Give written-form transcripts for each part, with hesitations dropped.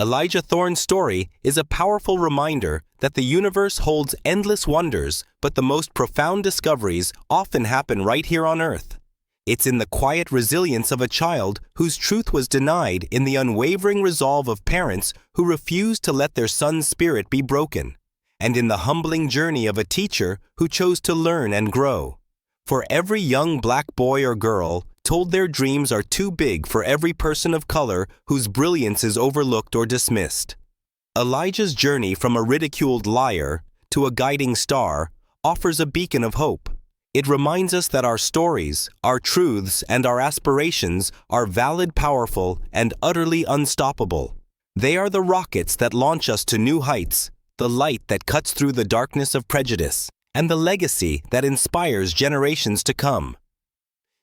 Elijah Thorne's story is a powerful reminder that the universe holds endless wonders, but the most profound discoveries often happen right here on Earth. It's in the quiet resilience of a child whose truth was denied, in the unwavering resolve of parents who refused to let their son's spirit be broken, and in the humbling journey of a teacher who chose to learn and grow. For every young black boy or girl told their dreams are too big for every person of color whose brilliance is overlooked or dismissed. Elijah's journey from a ridiculed liar to a guiding star offers a beacon of hope. It reminds us that our stories, our truths, and our aspirations are valid, powerful, and utterly unstoppable. They are the rockets that launch us to new heights, the light that cuts through the darkness of prejudice, and the legacy that inspires generations to come.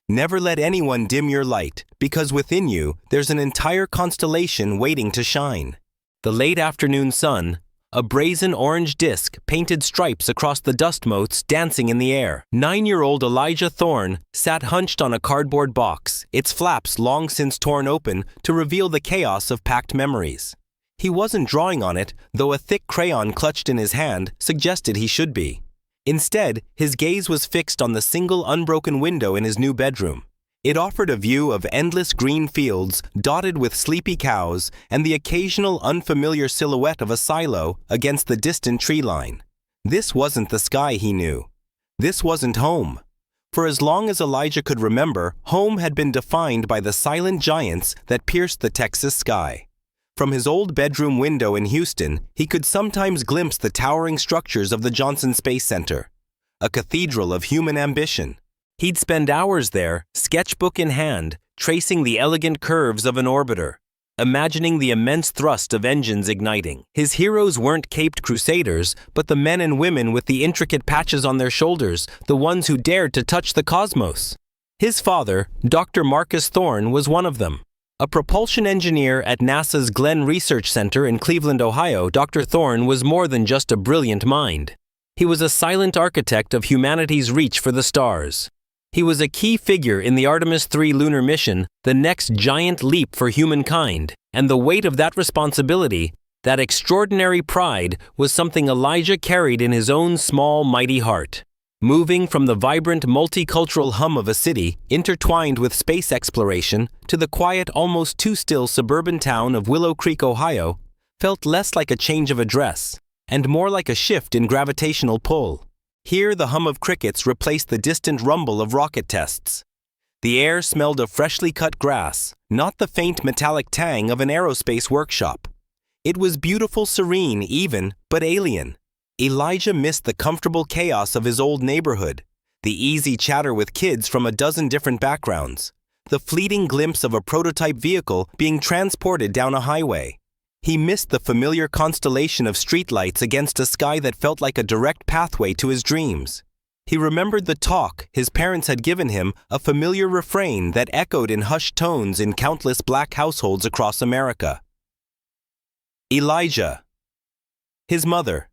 Never let anyone dim your light, because within you there's an entire constellation waiting to shine. The late afternoon sun, a brazen orange disk painted stripes across the dust motes dancing in the air. 9-year-old Elijah Thorne sat hunched on a cardboard box, its flaps long since torn open to reveal the chaos of packed memories. He wasn't drawing on it, though a thick crayon clutched in his hand suggested he should be. Instead, his gaze was fixed on the single unbroken window in his new bedroom. It offered a view of endless green fields dotted with sleepy cows and the occasional unfamiliar silhouette of a silo against the distant tree line. This wasn't the sky he knew. This wasn't home. For as long as Elijah could remember, home had been defined by the silent giants that pierced the Texas sky. From his old bedroom window in Houston, he could sometimes glimpse the towering structures of the Johnson Space Center, a cathedral of human ambition. He'd spend hours there, sketchbook in hand, tracing the elegant curves of an orbiter, imagining the immense thrust of engines igniting. His heroes weren't caped crusaders, but the men and women with the intricate patches on their shoulders, the ones who dared to touch the cosmos. His father, Dr. Marcus Thorne, was one of them. A propulsion engineer at NASA's Glenn Research Center in Cleveland, Ohio, Dr. Thorne was more than just a brilliant mind. He was a silent architect of humanity's reach for the stars. He was a key figure in the Artemis III lunar mission, the next giant leap for humankind, and the weight of that responsibility, that extraordinary pride, was something Elijah carried in his own small, mighty heart. Moving from the vibrant, multicultural hum of a city, intertwined with space exploration, to the quiet, almost too still suburban town of Willow Creek, Ohio, felt less like a change of address, and more like a shift in gravitational pull. Here the hum of crickets replaced the distant rumble of rocket tests. The air smelled of freshly cut grass, not the faint metallic tang of an aerospace workshop. It was beautiful, serene, even, but alien. Elijah missed the comfortable chaos of his old neighborhood, the easy chatter with kids from a dozen different backgrounds, the fleeting glimpse of a prototype vehicle being transported down a highway. He missed the familiar constellation of streetlights against a sky that felt like a direct pathway to his dreams. He remembered the talk his parents had given him, a familiar refrain that echoed in hushed tones in countless black households across America. Elijah. His mother,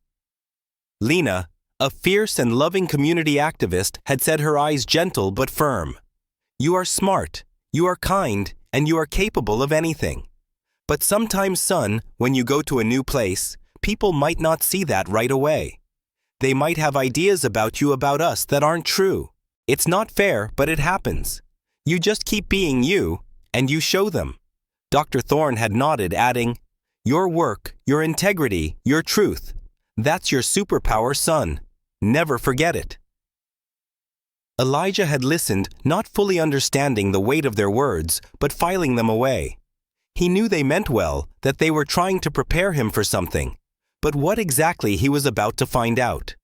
Lena, a fierce and loving community activist, had said, her eyes gentle but firm, "You are smart, you are kind, and you are capable of anything. But sometimes, son, when you go to a new place, people might not see that right away. They might have ideas about you, about us, that aren't true. It's not fair, but it happens. You just keep being you, and you show them." Dr. Thorne had nodded, adding, "Your work, your integrity, your truth. That's your superpower, son. Never forget it." Elijah had listened, not fully understanding the weight of their words, but filing them away. He knew they meant well, that they were trying to prepare him for something. But what exactly he was about to find out.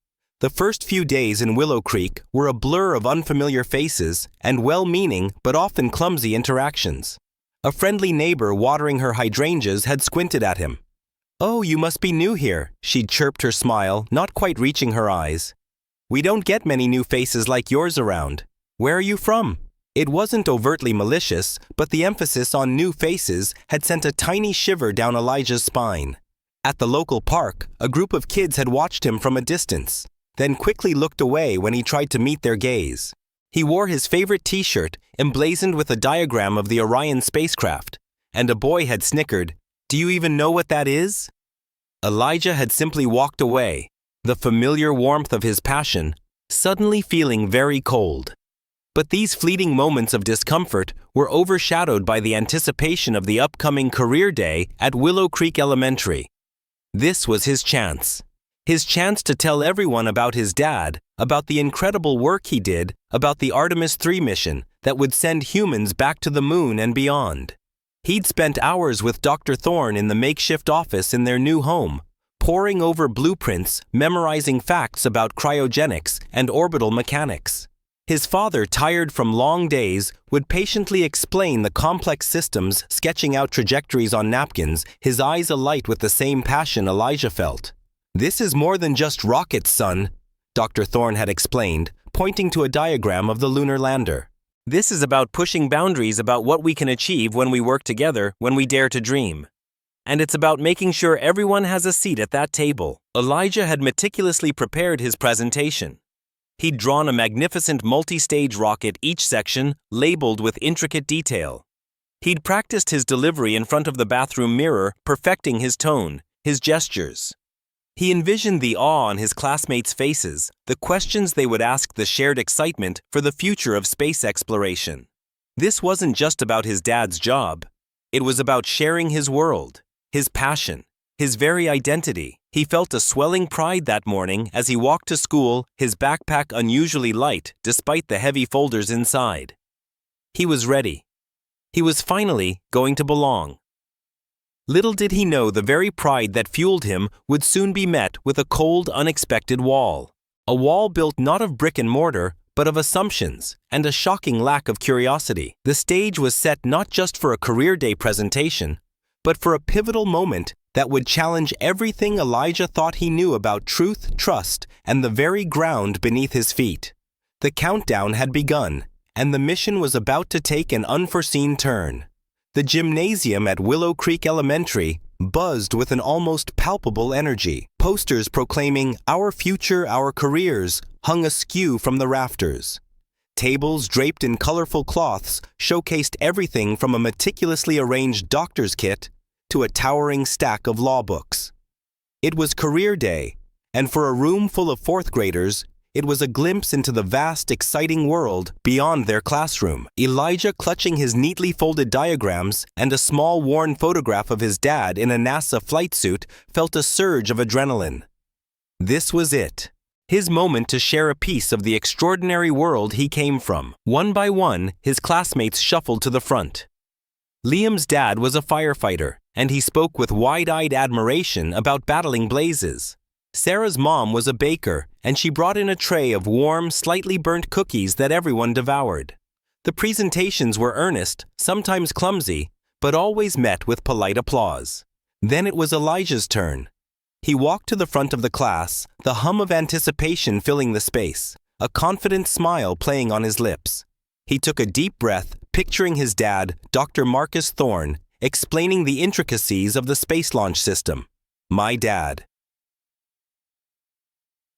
The first few days in Willow Creek were a blur of unfamiliar faces and well-meaning but often clumsy interactions. A friendly neighbor watering her hydrangeas had squinted at him. "Oh, you must be new here," she'd chirped, her smile not quite reaching her eyes. "We don't get many new faces like yours around. Where are you from?" It wasn't overtly malicious, but the emphasis on new faces had sent a tiny shiver down Elijah's spine. At the local park, a group of kids had watched him from a distance, then quickly looked away when he tried to meet their gaze. He wore his favorite t-shirt, emblazoned with a diagram of the Orion spacecraft, and a boy had snickered, Do you even know what that is? Elijah had simply walked away, the familiar warmth of his passion, suddenly feeling very cold. But these fleeting moments of discomfort were overshadowed by the anticipation of the upcoming career day at Willow Creek Elementary. This was his chance to tell everyone about his dad, about the incredible work he did, about the Artemis 3 mission that would send humans back to the moon and beyond. He'd spent hours with Dr. Thorne in the makeshift office in their new home, poring over blueprints, memorizing facts about cryogenics and orbital mechanics. His father, tired from long days, would patiently explain the complex systems, sketching out trajectories on napkins, his eyes alight with the same passion Elijah felt. "This is more than just rockets, son," Dr. Thorne had explained, pointing to a diagram of the lunar lander. "This is about pushing boundaries about what we can achieve when we work together, when we dare to dream. And it's about making sure everyone has a seat at that table." Elijah had meticulously prepared his presentation. He'd drawn a magnificent multi-stage rocket, each section labeled with intricate detail. He'd practiced his delivery in front of the bathroom mirror, perfecting his tone, his gestures. He envisioned the awe on his classmates' faces, the questions they would ask, the shared excitement for the future of space exploration. This wasn't just about his dad's job. It was about sharing his world, his passion, his very identity. He felt a swelling pride that morning as he walked to school, his backpack unusually light despite the heavy folders inside. He was ready. He was finally going to belong. Little did he know the very pride that fueled him would soon be met with a cold, unexpected wall. A wall built not of brick and mortar, but of assumptions and a shocking lack of curiosity. The stage was set not just for a career day presentation, but for a pivotal moment that would challenge everything Elijah thought he knew about truth, trust, and the very ground beneath his feet. The countdown had begun, and the mission was about to take an unforeseen turn. The gymnasium at Willow Creek Elementary buzzed with an almost palpable energy. Posters proclaiming "Our future, our careers" hung askew from the rafters. Tables draped in colorful cloths showcased everything from a meticulously arranged doctor's kit to a towering stack of law books. It was career day, and for a room full of fourth graders, it was a glimpse into the vast, exciting world beyond their classroom. Elijah, clutching his neatly folded diagrams and a small worn photograph of his dad in a NASA flight suit, felt a surge of adrenaline. This was it. His moment to share a piece of the extraordinary world he came from. One by one, his classmates shuffled to the front. Liam's dad was a firefighter, and he spoke with wide-eyed admiration about battling blazes. Sarah's mom was a baker, and she brought in a tray of warm, slightly burnt cookies that everyone devoured. The presentations were earnest, sometimes clumsy, but always met with polite applause. Then it was Elijah's turn. He walked to the front of the class, the hum of anticipation filling the space, a confident smile playing on his lips. He took a deep breath, picturing his dad, Dr. Marcus Thorne, explaining the intricacies of the space launch system. "My dad."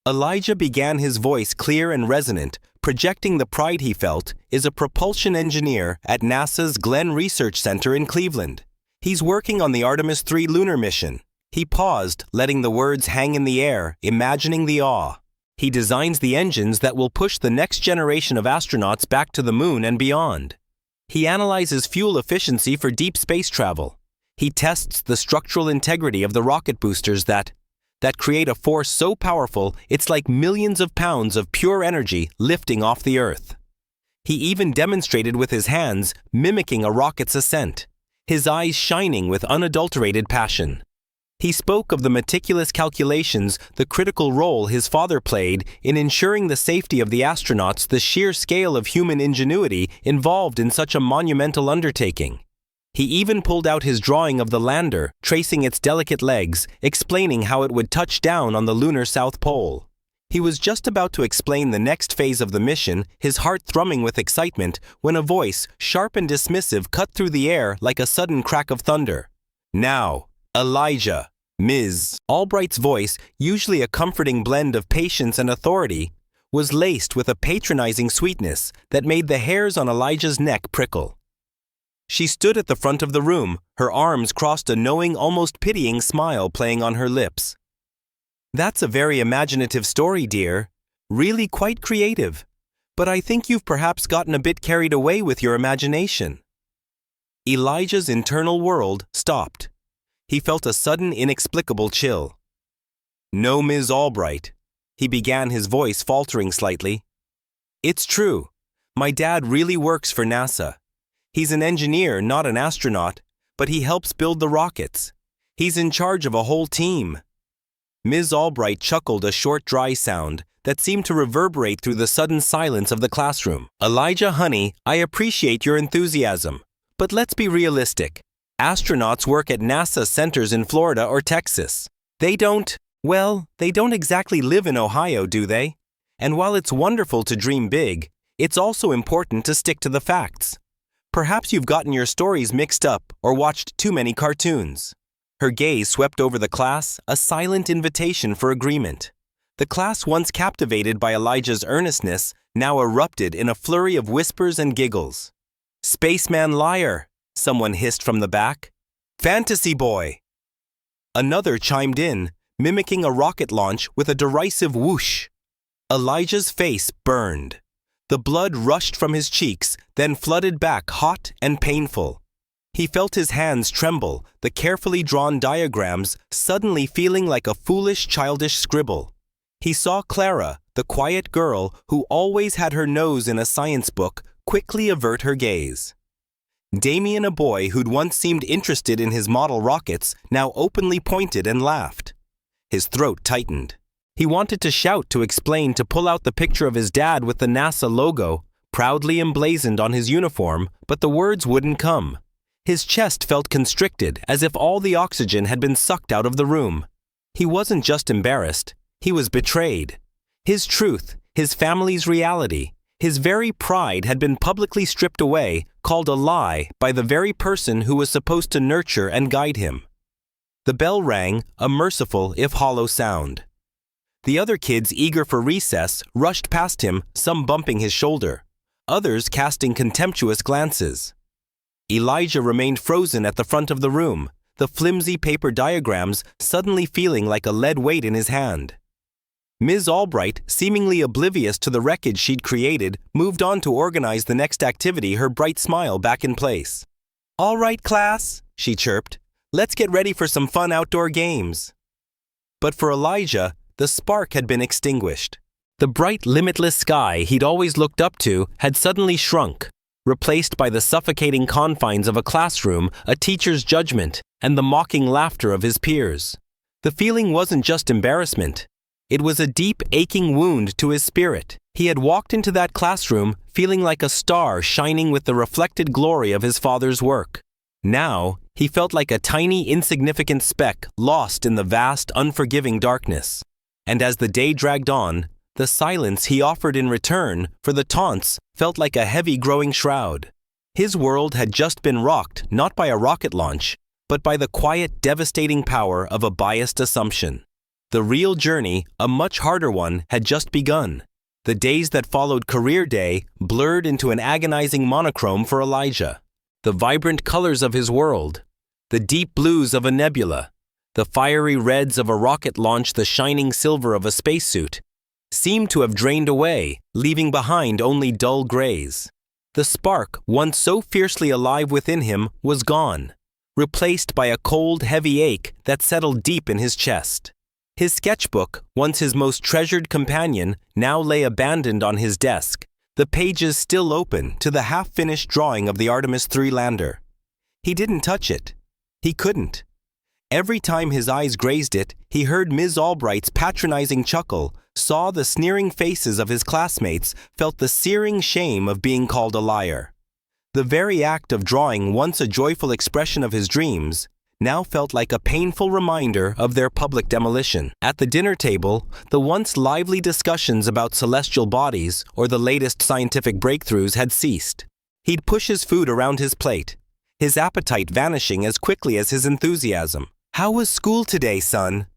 Elijah began, his voice clear and resonant, projecting the pride he felt, is a propulsion engineer at NASA's Glenn Research Center in Cleveland. He's working on the Artemis 3 lunar mission. He paused, letting the words hang in the air, imagining the awe. He designs the engines that will push the next generation of astronauts back to the moon and beyond. He analyzes fuel efficiency for deep space travel. He tests the structural integrity of the rocket boosters that create a force so powerful it's like millions of pounds of pure energy lifting off the Earth. He even demonstrated with his hands, mimicking a rocket's ascent, his eyes shining with unadulterated passion. He spoke of the meticulous calculations, the critical role his father played in ensuring the safety of the astronauts, the sheer scale of human ingenuity involved in such a monumental undertaking. He even pulled out his drawing of the lander, tracing its delicate legs, explaining how it would touch down on the lunar South Pole. He was just about to explain the next phase of the mission, his heart thrumming with excitement, when a voice, sharp and dismissive, cut through the air like a sudden crack of thunder. "Now, Elijah." Ms. Albright's voice, usually a comforting blend of patience and authority, was laced with a patronizing sweetness that made the hairs on Elijah's neck prickle. She stood at the front of the room, her arms crossed, a knowing, almost pitying smile playing on her lips. That's a very imaginative story, dear. Really quite creative. But I think you've perhaps gotten a bit carried away with your imagination. Elijah's internal world stopped. He felt a sudden, inexplicable chill. No, Ms. Albright, he began, his voice faltering slightly. It's true. My dad really works for NASA. He's an engineer, not an astronaut, but he helps build the rockets. He's in charge of a whole team. Ms. Albright chuckled, a short, dry sound that seemed to reverberate through the sudden silence of the classroom. Elijah, honey, I appreciate your enthusiasm, but let's be realistic. Astronauts work at NASA centers in Florida or Texas. They don't exactly live in Ohio, do they? And while it's wonderful to dream big, it's also important to stick to the facts. Perhaps you've gotten your stories mixed up or watched too many cartoons. Her gaze swept over the class, a silent invitation for agreement. The class, once captivated by Elijah's earnestness, now erupted in a flurry of whispers and giggles. Spaceman liar, someone hissed from the back. Fantasy boy. Another chimed in, mimicking a rocket launch with a derisive whoosh. Elijah's face burned. The blood rushed from his cheeks, then flooded back, hot and painful. He felt his hands tremble, the carefully drawn diagrams suddenly feeling like a foolish, childish scribble. He saw Clara, the quiet girl who always had her nose in a science book, quickly avert her gaze. Damien, a boy who'd once seemed interested in his model rockets, now openly pointed and laughed. His throat tightened. He wanted to shout, to explain, to pull out the picture of his dad with the NASA logo, proudly emblazoned on his uniform, but the words wouldn't come. His chest felt constricted, as if all the oxygen had been sucked out of the room. He wasn't just embarrassed, he was betrayed. His truth, his family's reality, his very pride had been publicly stripped away, called a lie by the very person who was supposed to nurture and guide him. The bell rang, a merciful if hollow sound. The other kids, eager for recess, rushed past him, some bumping his shoulder, others casting contemptuous glances. Elijah remained frozen at the front of the room, the flimsy paper diagrams suddenly feeling like a lead weight in his hand. Ms. Albright, seemingly oblivious to the wreckage she'd created, moved on to organize the next activity, her bright smile back in place. All right, class, she chirped. Let's get ready for some fun outdoor games. But for Elijah, the spark had been extinguished. The bright, limitless sky he'd always looked up to had suddenly shrunk, replaced by the suffocating confines of a classroom, a teacher's judgment, and the mocking laughter of his peers. The feeling wasn't just embarrassment. It was a deep, aching wound to his spirit. He had walked into that classroom feeling like a star shining with the reflected glory of his father's work. Now, he felt like a tiny, insignificant speck lost in the vast, unforgiving darkness. And as the day dragged on, the silence he offered in return for the taunts felt like a heavy growing shroud. His world had just been rocked not by a rocket launch, but by the quiet, devastating power of a biased assumption. The real journey, a much harder one, had just begun. The days that followed career day blurred into an agonizing monochrome for Elijah. The vibrant colors of his world, the deep blues of a nebula, the fiery reds of a rocket launch, the shining silver of a spacesuit, seemed to have drained away, leaving behind only dull grays. The spark, once so fiercely alive within him, was gone, replaced by a cold, heavy ache that settled deep in his chest. His sketchbook, once his most treasured companion, now lay abandoned on his desk, the pages still open to the half-finished drawing of the Artemis III lander. He didn't touch it. He couldn't. Every time his eyes grazed it, he heard Ms. Albright's patronizing chuckle, saw the sneering faces of his classmates, felt the searing shame of being called a liar. The very act of drawing, once a joyful expression of his dreams, now felt like a painful reminder of their public demolition. At the dinner table, the once lively discussions about celestial bodies or the latest scientific breakthroughs had ceased. He'd push his food around his plate, his appetite vanishing as quickly as his enthusiasm. "How was school today, son?"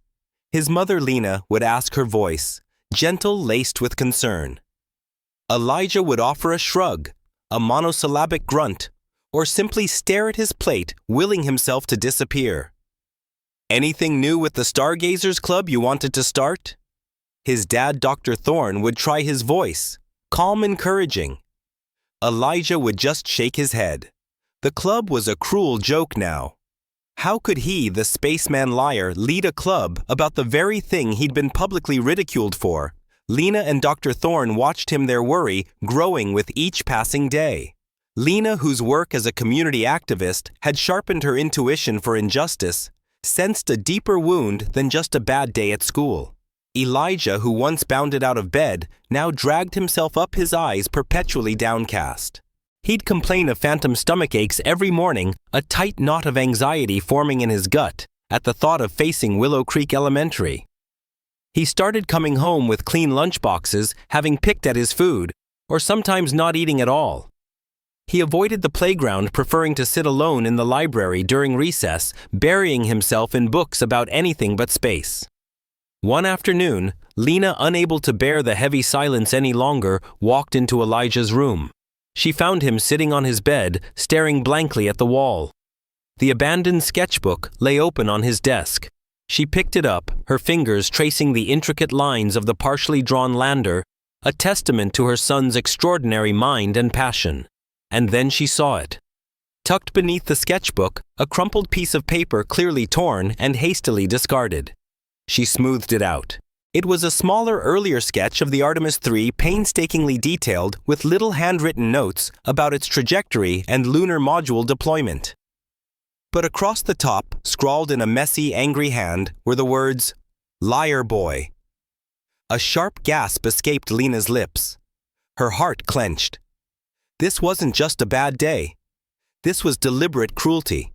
His mother Lena would ask, her voice, gentle, laced with concern. Elijah would offer a shrug, a monosyllabic grunt, or simply stare at his plate, willing himself to disappear. Anything new with the Stargazers Club you wanted to start? His dad, Dr. Thorne, would try his voice, calm, encouraging. Elijah would just shake his head. The club was a cruel joke now. How could he, the spaceman liar, lead a club about the very thing he'd been publicly ridiculed for? Lena and Dr. Thorne watched him, their worry growing with each passing day. Lena, whose work as a community activist had sharpened her intuition for injustice, sensed a deeper wound than just a bad day at school. Elijah, who once bounded out of bed, now dragged himself up, his eyes perpetually downcast. He'd complain of phantom stomach aches every morning, a tight knot of anxiety forming in his gut at the thought of facing Willow Creek Elementary. He started coming home with clean lunchboxes, having picked at his food, or sometimes not eating at all. He avoided the playground, preferring to sit alone in the library during recess, burying himself in books about anything but space. One afternoon, Lena, unable to bear the heavy silence any longer, walked into Elijah's room. She found him sitting on his bed, staring blankly at the wall. The abandoned sketchbook lay open on his desk. She picked it up, her fingers tracing the intricate lines of the partially drawn lander, a testament to her son's extraordinary mind and passion. And then she saw it. Tucked beneath the sketchbook, a crumpled piece of paper clearly torn and hastily discarded. She smoothed it out. It was a smaller, earlier sketch of the Artemis III, painstakingly detailed with little handwritten notes about its trajectory and lunar module deployment. But across the top, scrawled in a messy, angry hand, were the words, "Liar Boy." A sharp gasp escaped Lena's lips. Her heart clenched. This wasn't just a bad day. This was deliberate cruelty.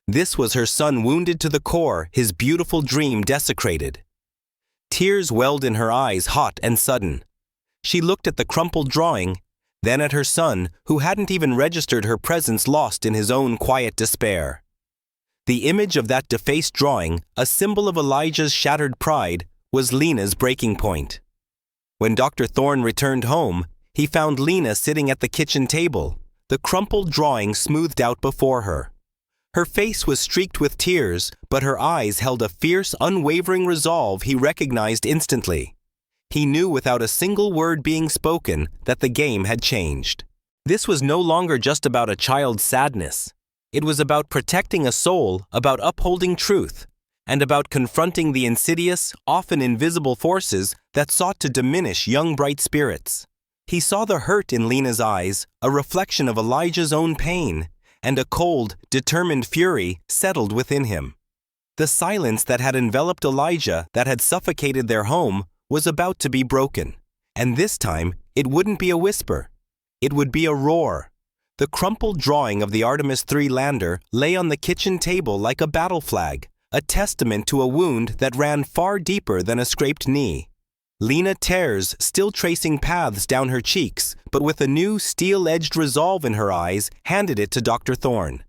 This was her son wounded to the core, his beautiful dream desecrated. Tears welled in her eyes, hot and sudden. She looked at the crumpled drawing, then at her son, who hadn't even registered her presence, lost in his own quiet despair. The image of that defaced drawing, a symbol of Elijah's shattered pride, was Lena's breaking point. When Dr. Thorne returned home, he found Lena sitting at the kitchen table, the crumpled drawing smoothed out before her. Her face was streaked with tears, but her eyes held a fierce, unwavering resolve he recognized instantly. He knew without a single word being spoken that the game had changed. This was no longer just about a child's sadness. It was about protecting a soul, about upholding truth, and about confronting the insidious, often invisible forces that sought to diminish young, bright spirits. He saw the hurt in Lena's eyes, a reflection of Elijah's own pain, and a cold, determined fury settled within him. The silence that had enveloped Elijah, that had suffocated their home, was about to be broken. And this time, it wouldn't be a whisper. It would be a roar. The crumpled drawing of the Artemis III lander lay on the kitchen table like a battle flag, a testament to a wound that ran far deeper than a scraped knee. Lena, tears still tracing paths down her cheeks, but with a new steel-edged resolve in her eyes, handed it to Dr. Thorne.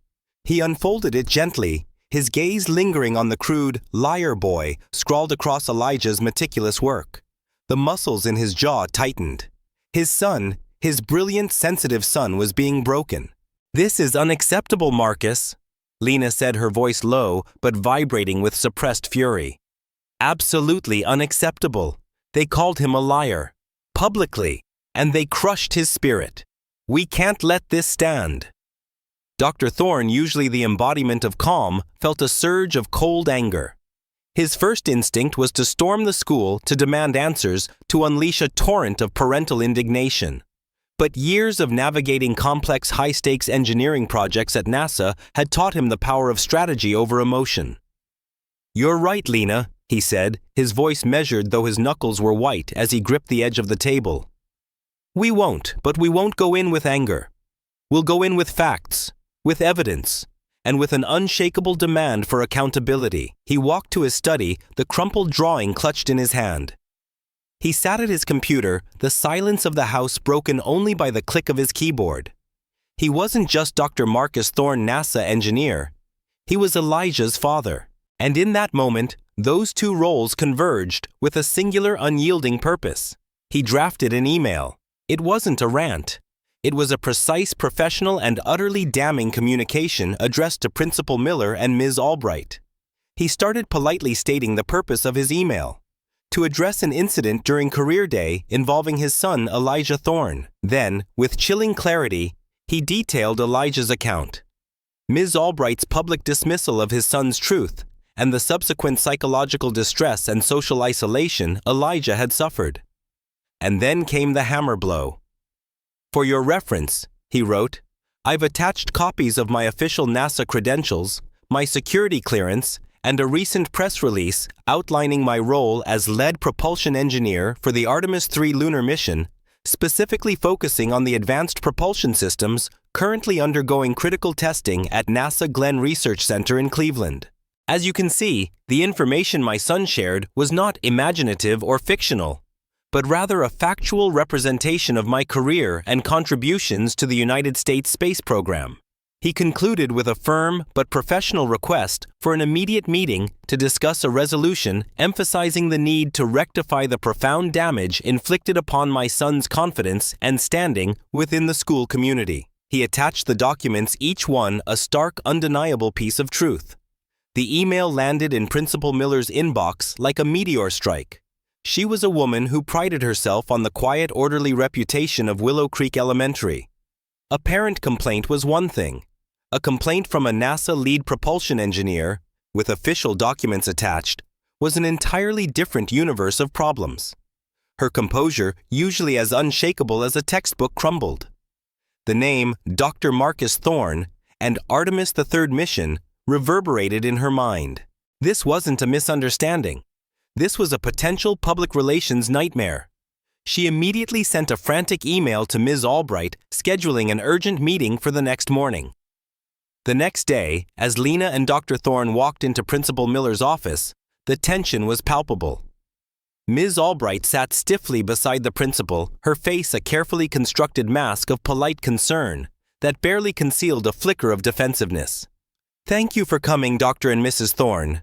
He unfolded it gently, his gaze lingering on the crude "Liar Boy" scrawled across Elijah's meticulous work. The muscles in his jaw tightened. His son, his brilliant, sensitive son, was being broken. "This is unacceptable, Marcus," Lena said, her voice low but vibrating with suppressed fury. "Absolutely unacceptable. They called him a liar, publicly, and they crushed his spirit. We can't let this stand." Dr. Thorne, usually the embodiment of calm, felt a surge of cold anger. His first instinct was to storm the school, to demand answers, to unleash a torrent of parental indignation. But years of navigating complex, high-stakes engineering projects at NASA had taught him the power of strategy over emotion. "You're right, Lena," he said, his voice measured though his knuckles were white as he gripped the edge of the table. "We won't go in with anger. We'll go in with facts, with evidence, and with an unshakable demand for accountability." He walked to his study, the crumpled drawing clutched in his hand. He sat at his computer, the silence of the house broken only by the click of his keyboard. He wasn't just Dr. Marcus Thorne, NASA engineer. He was Elijah's father. And in that moment, those two roles converged with a singular, unyielding purpose. He drafted an email. It wasn't a rant. It was a precise, professional, and utterly damning communication addressed to Principal Miller and Ms. Albright. He started politely stating the purpose of his email: to address an incident during career day involving his son Elijah Thorne. Then, with chilling clarity, he detailed Elijah's account. Ms. Albright's public dismissal of his son's truth, and the subsequent psychological distress and social isolation Elijah had suffered. And then came the hammer blow. For your reference, he wrote, I've attached copies of my official NASA credentials, my security clearance, and a recent press release outlining my role as lead propulsion engineer for the Artemis III lunar mission, specifically focusing on the advanced propulsion systems currently undergoing critical testing at NASA Glenn Research Center in Cleveland. As you can see, the information my son shared was not imaginative or fictional, but rather a factual representation of my career and contributions to the United States space program. He concluded with a firm but professional request for an immediate meeting to discuss a resolution emphasizing the need to rectify the profound damage inflicted upon my son's confidence and standing within the school community. He attached the documents, each one a stark, undeniable piece of truth. The email landed in Principal Miller's inbox like a meteor strike. She was a woman who prided herself on the quiet, orderly reputation of Willow Creek Elementary. A parent complaint was one thing. A complaint from a NASA lead propulsion engineer, with official documents attached, was an entirely different universe of problems. Her composure, usually as unshakable as a textbook, crumbled. The name Dr. Marcus Thorne and Artemis III mission reverberated in her mind. This wasn't a misunderstanding. This was a potential public relations nightmare. She immediately sent a frantic email to Ms. Albright, scheduling an urgent meeting for the next morning. The next day, as Lena and Dr. Thorne walked into Principal Miller's office, the tension was palpable. Ms. Albright sat stiffly beside the principal, her face a carefully constructed mask of polite concern that barely concealed a flicker of defensiveness. Thank you for coming, Dr. and Mrs. Thorne.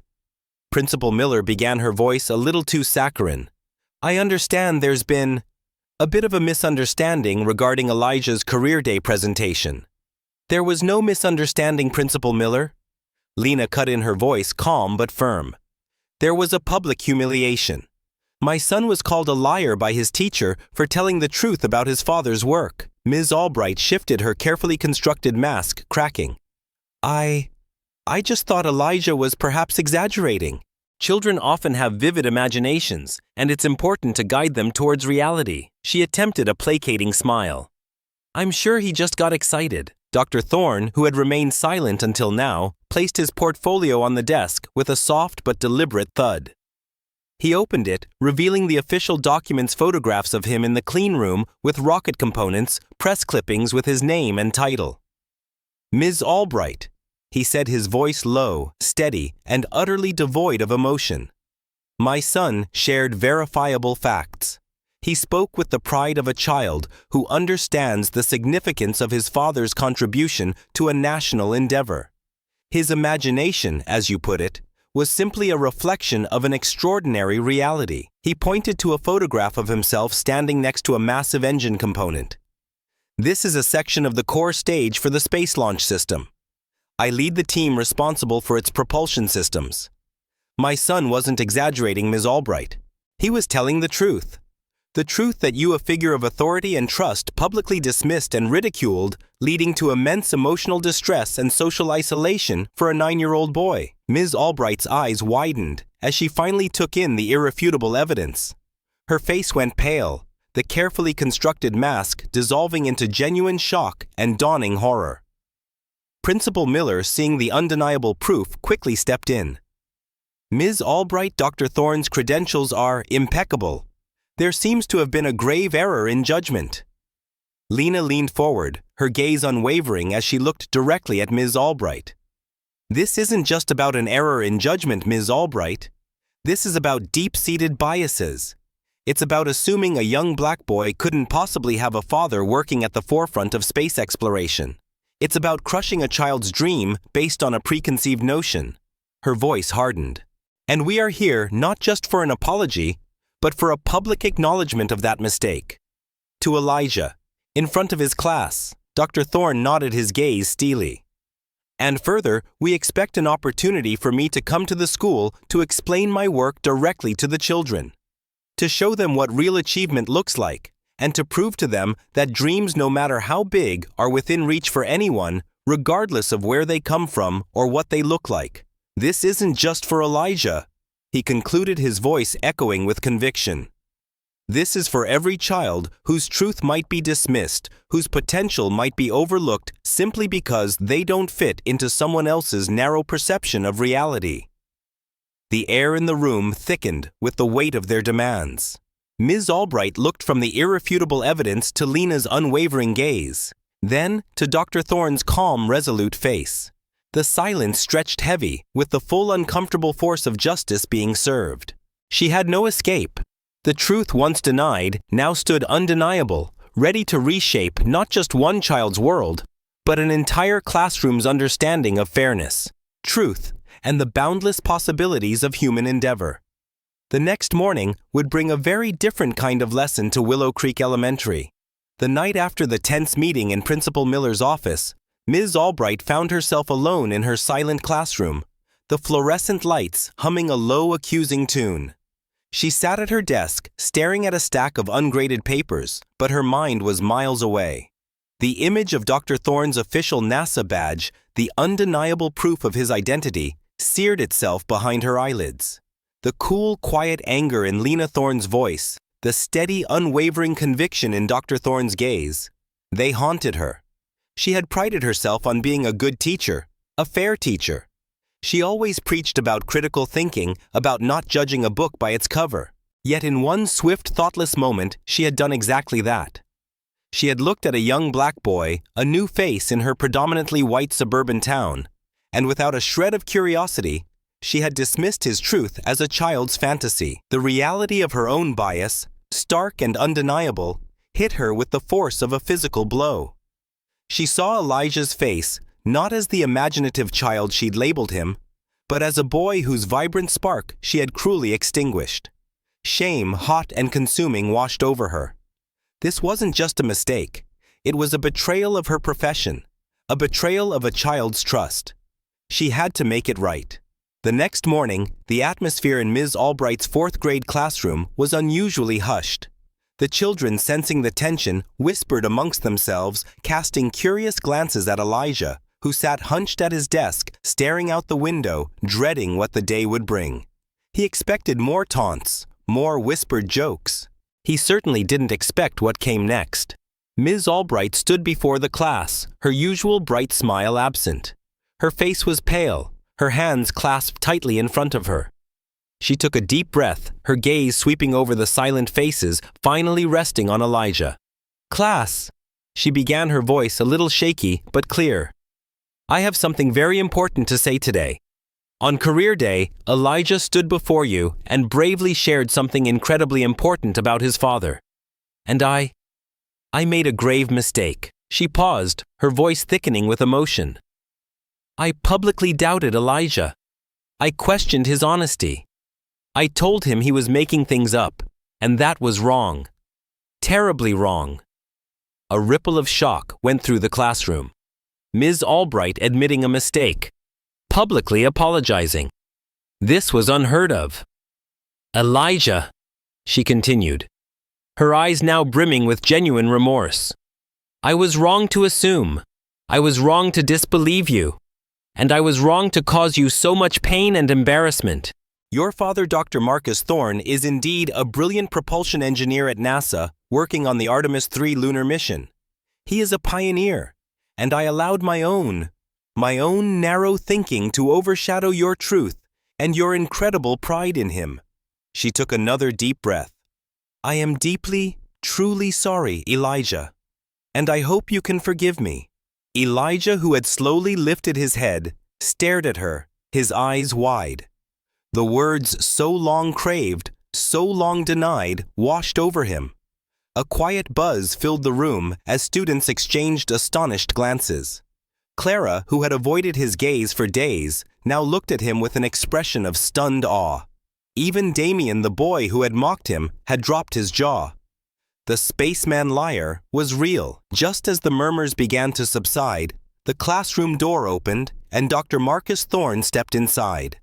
Principal Miller began, her voice a little too saccharine. I understand there's been a bit of a misunderstanding regarding Elijah's career day presentation. There was no misunderstanding, Principal Miller. Lena cut in, her voice calm but firm. There was a public humiliation. My son was called a liar by his teacher for telling the truth about his father's work. Ms. Albright shifted, her carefully constructed mask cracking. I just thought Elijah was perhaps exaggerating. Children often have vivid imaginations, and it's important to guide them towards reality. She attempted a placating smile. I'm sure he just got excited. Dr. Thorne, who had remained silent until now, placed his portfolio on the desk with a soft but deliberate thud. He opened it, revealing the official documents, photographs of him in the clean room with rocket components, press clippings with his name and title. Ms. Albright, he said, his voice low, steady, and utterly devoid of emotion. My son shared verifiable facts. He spoke with the pride of a child who understands the significance of his father's contribution to a national endeavor. His imagination, as you put it, was simply a reflection of an extraordinary reality. He pointed to a photograph of himself standing next to a massive engine component. This is a section of the core stage for the space launch system. I lead the team responsible for its propulsion systems. My son wasn't exaggerating, Ms. Albright. He was telling the truth. The truth that you, a figure of authority and trust, publicly dismissed and ridiculed, leading to immense emotional distress and social isolation for a 9-year-old boy. Ms. Albright's eyes widened as she finally took in the irrefutable evidence. Her face went pale, the carefully constructed mask dissolving into genuine shock and dawning horror. Principal Miller, seeing the undeniable proof, quickly stepped in. Ms. Albright, Dr. Thorne's credentials are impeccable. There seems to have been a grave error in judgment. Lena leaned forward, her gaze unwavering as she looked directly at Ms. Albright. This isn't just about an error in judgment, Ms. Albright. This is about deep-seated biases. It's about assuming a young black boy couldn't possibly have a father working at the forefront of space exploration. It's about crushing a child's dream based on a preconceived notion. Her voice hardened. And we are here not just for an apology, but for a public acknowledgement of that mistake. To Elijah, In front of his class, Dr. Thorne nodded his gaze steely. And further, we expect an opportunity for me to come to the school to explain my work directly to the children, to show them what real achievement looks like, and to prove to them that dreams, no matter how big, are within reach for anyone, regardless of where they come from or what they look like. This isn't just for Elijah, he concluded, his voice echoing with conviction. This is for every child whose truth might be dismissed, whose potential might be overlooked simply because they don't fit into someone else's narrow perception of reality. The air in the room thickened with the weight of their demands. Ms. Albright looked from the irrefutable evidence to Lena's unwavering gaze, then to Dr. Thorne's calm, resolute face. The silence stretched heavy with the full uncomfortable force of justice being served. She had no escape. The truth once denied now stood undeniable, ready to reshape not just one child's world, but an entire classroom's understanding of fairness, truth, and the boundless possibilities of human endeavor. The next morning would bring a very different kind of lesson to Willow Creek Elementary. The night after the tense meeting in Principal Miller's office, Ms. Albright found herself alone in her silent classroom, the fluorescent lights humming a low, accusing tune. She sat at her desk, staring at a stack of ungraded papers, but her mind was miles away. The image of Dr. Thorne's official NASA badge, the undeniable proof of his identity, seared itself behind her eyelids. The cool, quiet anger in Lena Thorne's voice, the steady, unwavering conviction in Dr. Thorne's gaze, they haunted her. She had prided herself on being a good teacher, a fair teacher. She always preached about critical thinking, about not judging a book by its cover. Yet in one swift, thoughtless moment, she had done exactly that. She had looked at a young black boy, a new face in her predominantly white suburban town, and without a shred of curiosity, she had dismissed his truth as a child's fantasy. The reality of her own bias, stark and undeniable, hit her with the force of a physical blow. She saw Elijah's face, not as the imaginative child she'd labeled him, but as a boy whose vibrant spark she had cruelly extinguished. Shame, hot and consuming, washed over her. This wasn't just a mistake. It was a betrayal of her profession, a betrayal of a child's trust. She had to make it right. The next morning, the atmosphere in Ms. Albright's fourth-grade classroom was unusually hushed. The children, sensing the tension, whispered amongst themselves, casting curious glances at Elijah, who sat hunched at his desk, staring out the window, dreading what the day would bring. He expected more taunts, more whispered jokes. He certainly didn't expect what came next. Ms. Albright stood before the class, her usual bright smile absent. Her face was pale, her hands clasped tightly in front of her. She took a deep breath, her gaze sweeping over the silent faces, finally resting on Elijah. "Class," she began, her voice a little shaky but clear. "I have something very important to say today. On Career Day, Elijah stood before you and bravely shared something incredibly important about his father. And I made a grave mistake." She paused, her voice thickening with emotion. "I publicly doubted Elijah. I questioned his honesty. I told him he was making things up, and that was wrong. Terribly wrong." A ripple of shock went through the classroom. Ms. Albright admitting a mistake, publicly apologizing. This was unheard of. "Elijah," she continued, her eyes now brimming with genuine remorse. "I was wrong to assume. I was wrong to disbelieve you. And I was wrong to cause you so much pain and embarrassment. Your father, Dr. Marcus Thorne, is indeed a brilliant propulsion engineer at NASA working on the Artemis III lunar mission. He is a pioneer, and I allowed my own narrow thinking to overshadow your truth and your incredible pride in him." She took another deep breath. "I am deeply, truly sorry, Elijah, and I hope you can forgive me." Elijah, who had slowly lifted his head, stared at her, his eyes wide. The words so long craved, so long denied, washed over him. A quiet buzz filled the room as students exchanged astonished glances. Clara, who had avoided his gaze for days, now looked at him with an expression of stunned awe. Even Damien, the boy who had mocked him, had dropped his jaw. The spaceman liar was real. Just as the murmurs began to subside, the classroom door opened and Dr. Marcus Thorne stepped inside.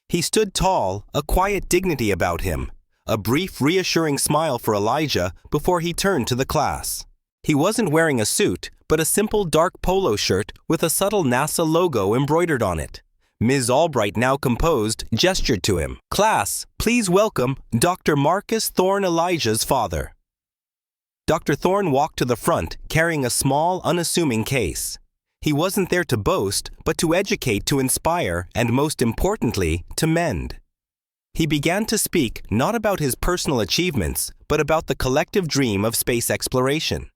He stood tall, a quiet dignity about him, a brief, reassuring smile for Elijah before he turned to the class. He wasn't wearing a suit, but a simple dark polo shirt with a subtle NASA logo embroidered on it. Ms. Albright, now composed, gestured to him. "Class, please welcome Dr. Marcus Thorne, Elijah's father." Dr. Thorne walked to the front, carrying a small, unassuming case. He wasn't there to boast, but to educate, to inspire, and most importantly, to mend. He began to speak not about his personal achievements, but about the collective dream of space exploration.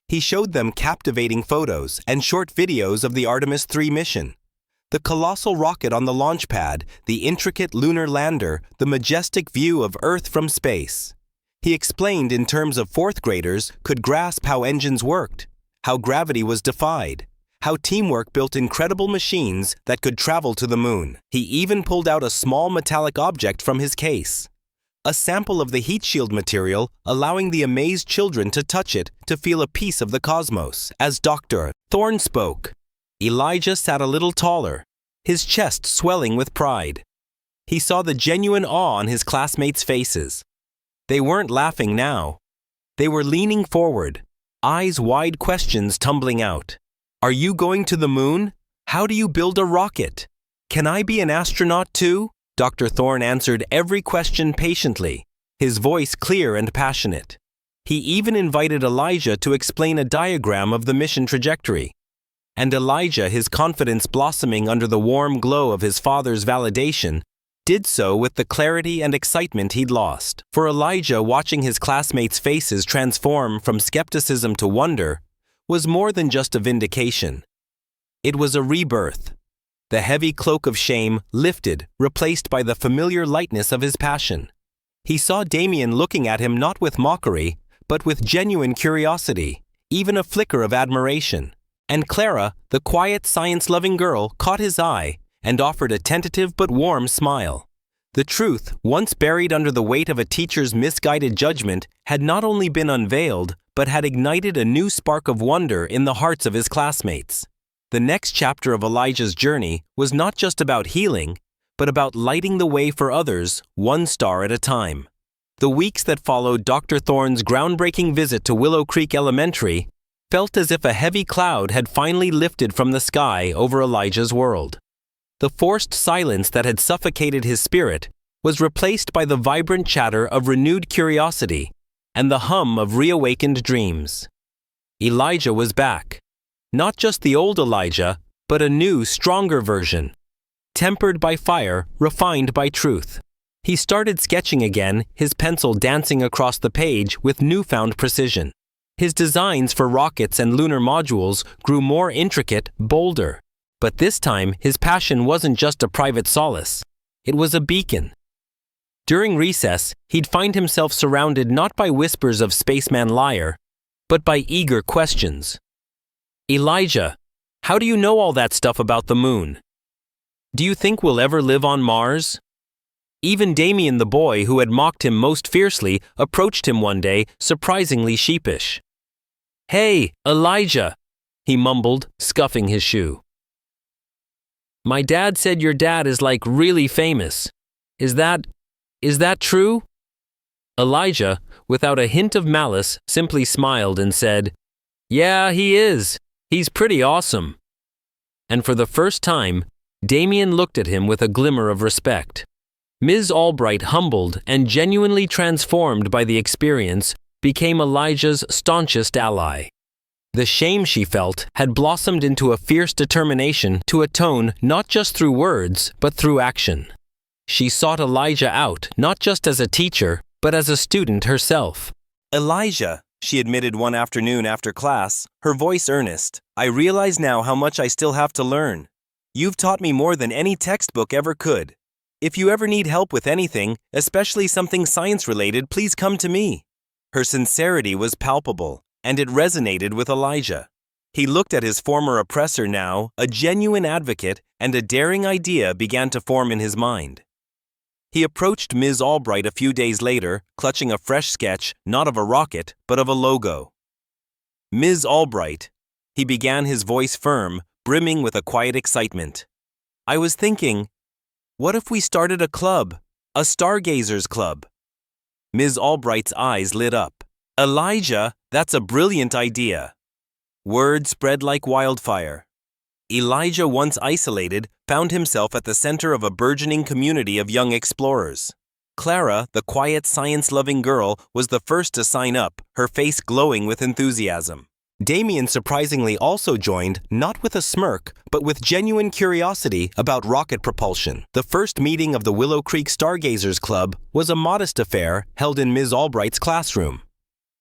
He showed them captivating photos and short videos of the Artemis 3 mission. The colossal rocket on the launch pad, the intricate lunar lander, the majestic view of Earth from space. He explained in terms of fourth graders could grasp how engines worked, how gravity was defied, how teamwork built incredible machines that could travel to the moon. He even pulled out a small metallic object from his case, a sample of the heat shield material, allowing the amazed children to touch it to feel a piece of the cosmos. As Dr. Thorne spoke, Elijah sat a little taller, his chest swelling with pride. He saw the genuine awe on his classmates' faces. They weren't laughing now. They were leaning forward, eyes wide, questions tumbling out. "Are you going to the moon? How do you build a rocket? Can I be an astronaut too?" Dr. Thorne answered every question patiently, his voice clear and passionate. He even invited Elijah to explain a diagram of the mission trajectory. And Elijah, his confidence blossoming under the warm glow of his father's validation, did so with the clarity and excitement he'd lost. For Elijah, watching his classmates' faces transform from skepticism to wonder was more than just a vindication. It was a rebirth. The heavy cloak of shame lifted, replaced by the familiar lightness of his passion. He saw Damien looking at him not with mockery, but with genuine curiosity, even a flicker of admiration. And Clara, the quiet, science-loving girl, caught his eye and offered a tentative but warm smile. The truth, once buried under the weight of a teacher's misguided judgment, had not only been unveiled, but had ignited a new spark of wonder in the hearts of his classmates. The next chapter of Elijah's journey was not just about healing, but about lighting the way for others, one star at a time. The weeks that followed Dr. Thorne's groundbreaking visit to Willow Creek Elementary felt as if a heavy cloud had finally lifted from the sky over Elijah's world. The forced silence that had suffocated his spirit was replaced by the vibrant chatter of renewed curiosity and the hum of reawakened dreams. Elijah was back. Not just the old Elijah, but a new, stronger version. Tempered by fire, refined by truth. He started sketching again, his pencil dancing across the page with newfound precision. His designs for rockets and lunar modules grew more intricate, bolder. But this time, his passion wasn't just a private solace. It was a beacon. During recess, he'd find himself surrounded not by whispers of spaceman liar, but by eager questions. "Elijah, how do you know all that stuff about the moon? Do you think we'll ever live on Mars?" Even Damien, the boy who had mocked him most fiercely, approached him one day, surprisingly sheepish. "Hey, Elijah," he mumbled, scuffing his shoe. "My dad said your dad is like really famous. Is that true?" Elijah, without a hint of malice, simply smiled and said, "Yeah, he is. He's pretty awesome." And for the first time, Damien looked at him with a glimmer of respect. Ms. Albright, humbled and genuinely transformed by the experience, became Elijah's staunchest ally. The shame she felt had blossomed into a fierce determination to atone not just through words, but through action. She sought Elijah out, not just as a teacher, but as a student herself. "Elijah," she admitted one afternoon after class, her voice earnest, "I realize now how much I still have to learn. You've taught me more than any textbook ever could. If you ever need help with anything, especially something science-related, please come to me." Her sincerity was palpable, and it resonated with Elijah. He looked at his former oppressor now, a genuine advocate, and a daring idea began to form in his mind. He approached Ms. Albright a few days later, clutching a fresh sketch, not of a rocket, but of a logo. "Ms. Albright," he began, his voice firm, brimming with a quiet excitement. "I was thinking, what if we started a club, a Stargazers Club?" Ms. Albright's eyes lit up. "Elijah, that's a brilliant idea." Word spread like wildfire. Elijah, once isolated, found himself at the center of a burgeoning community of young explorers. Clara, the quiet, science-loving girl, was the first to sign up, her face glowing with enthusiasm. Damien surprisingly also joined, not with a smirk, but with genuine curiosity about rocket propulsion. The first meeting of the Willow Creek Stargazers Club was a modest affair held in Ms. Albright's classroom.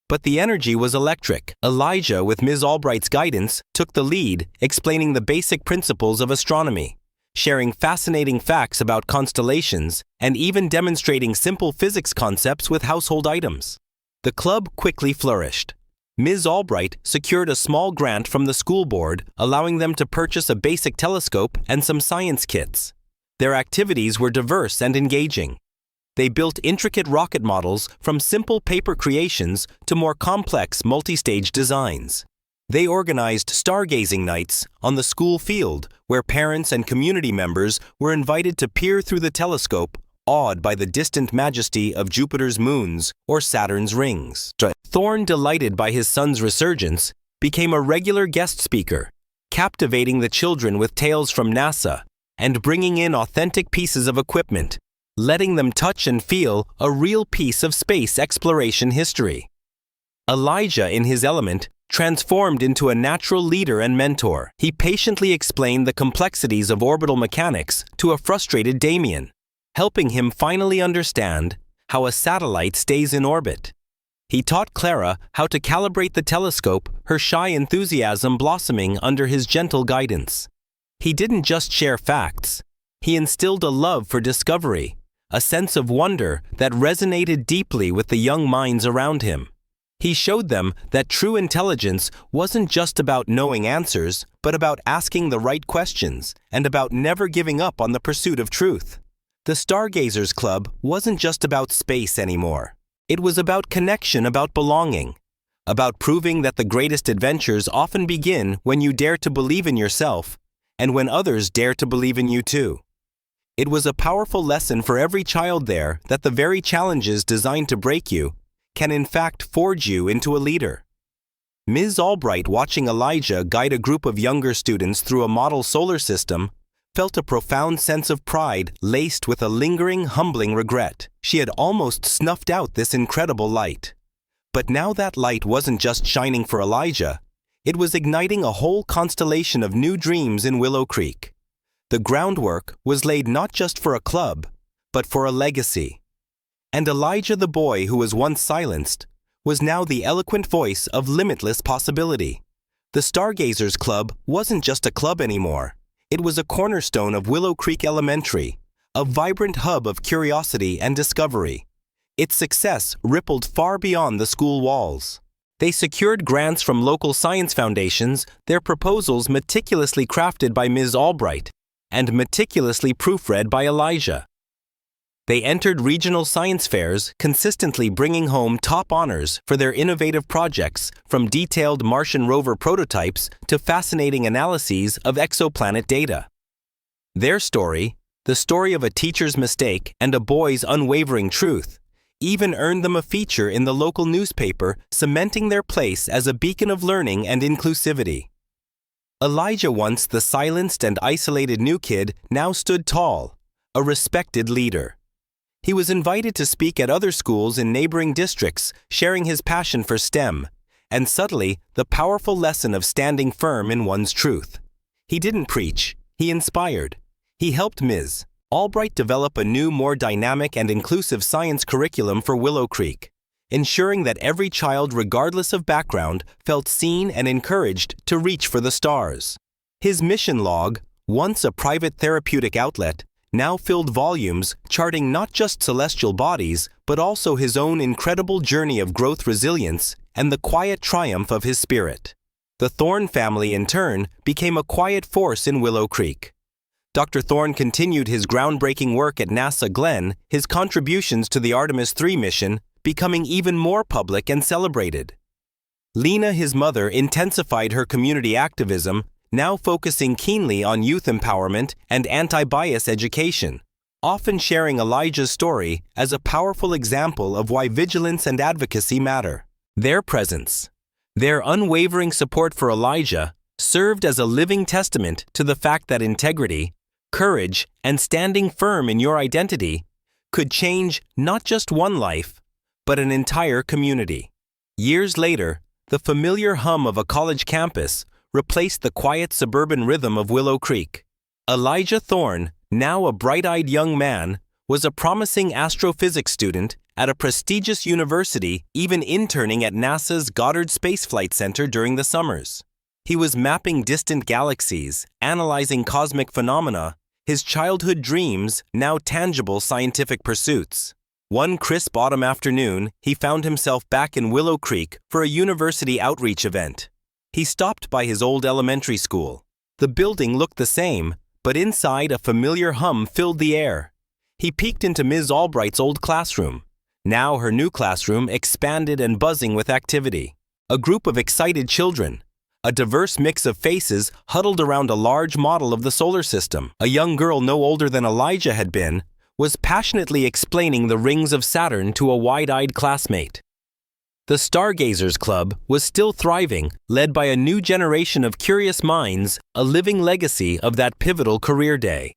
But the energy was electric. Elijah, with Ms. Albright's guidance, took the lead, explaining the basic principles of astronomy, sharing fascinating facts about constellations, and even demonstrating simple physics concepts with household items. The club quickly flourished. Ms. Albright secured a small grant from the school board, allowing them to purchase a basic telescope and some science kits. Their activities were diverse and engaging. They built intricate rocket models from simple paper creations to more complex multi-stage designs. They organized stargazing nights on the school field, where parents and community members were invited to peer through the telescope, awed by the distant majesty of Jupiter's moons or Saturn's rings. Thorne, delighted by his son's resurgence, became a regular guest speaker, captivating the children with tales from NASA and bringing in authentic pieces of equipment, letting them touch and feel a real piece of space exploration history. Elijah, in his element, transformed into a natural leader and mentor. He patiently explained the complexities of orbital mechanics to a frustrated Damien, helping him finally understand how a satellite stays in orbit. He taught Clara how to calibrate the telescope, her shy enthusiasm blossoming under his gentle guidance. He didn't just share facts. He instilled a love for discovery, a sense of wonder that resonated deeply with the young minds around him. He showed them that true intelligence wasn't just about knowing answers, but about asking the right questions and about never giving up on the pursuit of truth. The Stargazers Club wasn't just about space anymore. It was about connection, about belonging, about proving that the greatest adventures often begin when you dare to believe in yourself and when others dare to believe in you too. It was a powerful lesson for every child there that the very challenges designed to break you can in fact forge you into a leader. Ms. Albright, watching Elijah guide a group of younger students through a model solar system, felt a profound sense of pride laced with a lingering, humbling regret. She had almost snuffed out this incredible light. But now that light wasn't just shining for Elijah, it was igniting a whole constellation of new dreams in Willow Creek. The groundwork was laid not just for a club, but for a legacy. And Elijah, the boy who was once silenced, was now the eloquent voice of limitless possibility. The Stargazers Club wasn't just a club anymore. It was a cornerstone of Willow Creek Elementary, a vibrant hub of curiosity and discovery. Its success rippled far beyond the school walls. They secured grants from local science foundations, their proposals meticulously crafted by Ms. Albright and meticulously proofread by Elijah. They entered regional science fairs, consistently bringing home top honors for their innovative projects, from detailed Martian rover prototypes to fascinating analyses of exoplanet data. Their story, the story of a teacher's mistake and a boy's unwavering truth, even earned them a feature in the local newspaper, cementing their place as a beacon of learning and inclusivity. Elijah, once the silenced and isolated new kid, now stood tall, a respected leader. He was invited to speak at other schools in neighboring districts, sharing his passion for STEM, and subtly the powerful lesson of standing firm in one's truth. He didn't preach, he inspired. He helped Ms. Albright develop a new, more dynamic and inclusive science curriculum for Willow Creek, ensuring that every child, regardless of background, felt seen and encouraged to reach for the stars. His mission log, once a private therapeutic outlet, now filled volumes charting not just celestial bodies, but also his own incredible journey of growth, resilience, and the quiet triumph of his spirit. The Thorne family, in turn, became a quiet force in Willow Creek. Dr. Thorne continued his groundbreaking work at NASA Glenn, his contributions to the Artemis 3 mission becoming even more public and celebrated. Lena, his mother, intensified her community activism, now focusing keenly on youth empowerment and anti-bias education, often sharing Elijah's story as a powerful example of why vigilance and advocacy matter. Their presence, their unwavering support for Elijah, served as a living testament to the fact that integrity, courage, and standing firm in your identity could change not just one life, but an entire community. Years later, the familiar hum of a college campus replaced the quiet suburban rhythm of Willow Creek. Elijah Thorne, now a bright-eyed young man, was a promising astrophysics student at a prestigious university, even interning at NASA's Goddard Space Flight Center during the summers. He was mapping distant galaxies, analyzing cosmic phenomena, his childhood dreams now tangible scientific pursuits. One crisp autumn afternoon, he found himself back in Willow Creek for a university outreach event. He stopped by his old elementary school. The building looked the same, but inside a familiar hum filled the air. He peeked into Ms. Albright's old classroom. Now her new classroom expanded and buzzing with activity. A group of excited children, a diverse mix of faces huddled around a large model of the solar system. A young girl no older than Elijah had been, was passionately explaining the rings of Saturn to a wide-eyed classmate. The Stargazers Club was still thriving, led by a new generation of curious minds, a living legacy of that pivotal career day.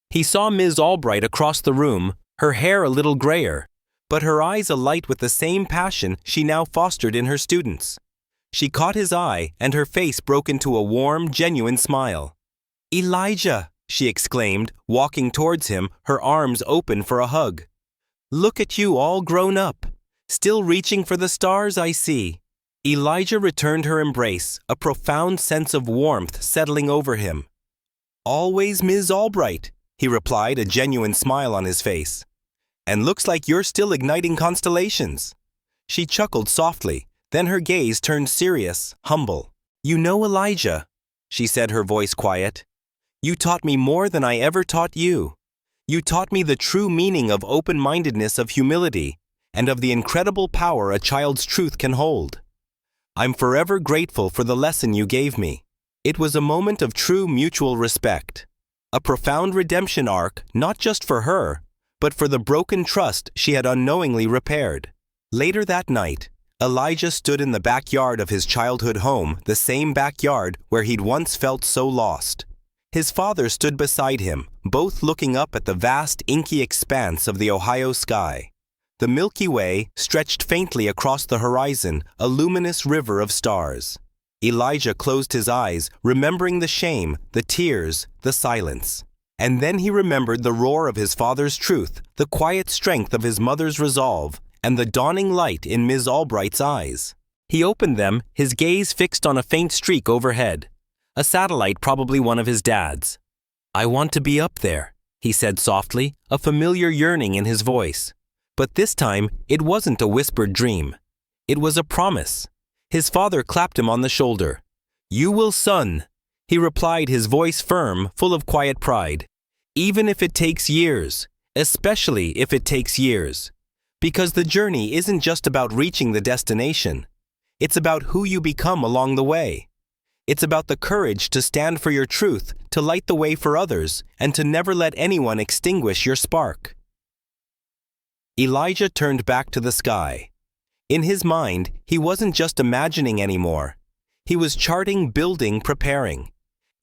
He saw Ms. Albright across the room, her hair a little grayer, but her eyes alight with the same passion she now fostered in her students. She caught his eye, and her face broke into a warm, genuine smile. "Elijah!" she exclaimed, walking towards him, her arms open for a hug. "Look at you all grown up. Still reaching for the stars, I see." Elijah returned her embrace, a profound sense of warmth settling over him. "Always Ms. Albright," he replied, a genuine smile on his face. "And looks like you're still igniting constellations." She chuckled softly, then her gaze turned serious, humble. "You know, Elijah," she said, her voice quiet, "you taught me more than I ever taught you. You taught me the true meaning of open-mindedness, of humility, and of the incredible power a child's truth can hold. I'm forever grateful for the lesson you gave me." It was a moment of true mutual respect, a profound redemption arc not just for her, but for the broken trust she had unknowingly repaired. Later that night, Elijah stood in the backyard of his childhood home, the same backyard where he'd once felt so lost. His father stood beside him, both looking up at the vast, inky expanse of the Ohio sky. The Milky Way stretched faintly across the horizon, a luminous river of stars. Elijah closed his eyes, remembering the shame, the tears, the silence. And then he remembered the roar of his father's truth, the quiet strength of his mother's resolve, and the dawning light in Ms. Albright's eyes. He opened them, his gaze fixed on a faint streak overhead. A satellite, probably one of his dad's. "I want to be up there," he said softly, a familiar yearning in his voice. But this time, it wasn't a whispered dream. It was a promise. His father clapped him on the shoulder. "You will, son," he replied, his voice firm, full of quiet pride. "Even if it takes years, especially if it takes years. Because the journey isn't just about reaching the destination. It's about who you become along the way. It's about the courage to stand for your truth, to light the way for others, and to never let anyone extinguish your spark." Elijah turned back to the sky. In his mind, he wasn't just imagining anymore. He was charting, building, preparing.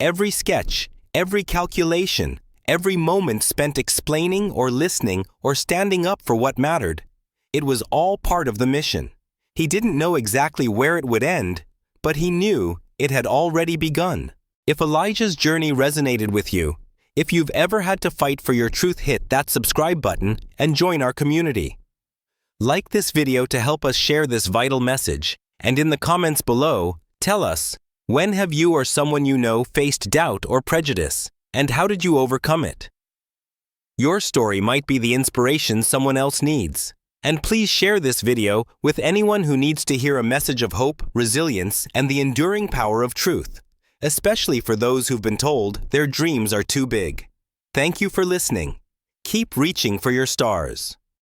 Every sketch, every calculation, every moment spent explaining or listening or standing up for what mattered. It was all part of the mission. He didn't know exactly where it would end, but he knew it had already begun. If Elijah's journey resonated with you, if you've ever had to fight for your truth, hit that subscribe button and join our community. Like this video to help us share this vital message, and in the comments below, tell us, when have you or someone you know faced doubt or prejudice, and how did you overcome it? Your story might be the inspiration someone else needs. And please share this video with anyone who needs to hear a message of hope, resilience, and the enduring power of truth. especially for those who've been told their dreams are too big. Thank you for listening. Keep reaching for your stars.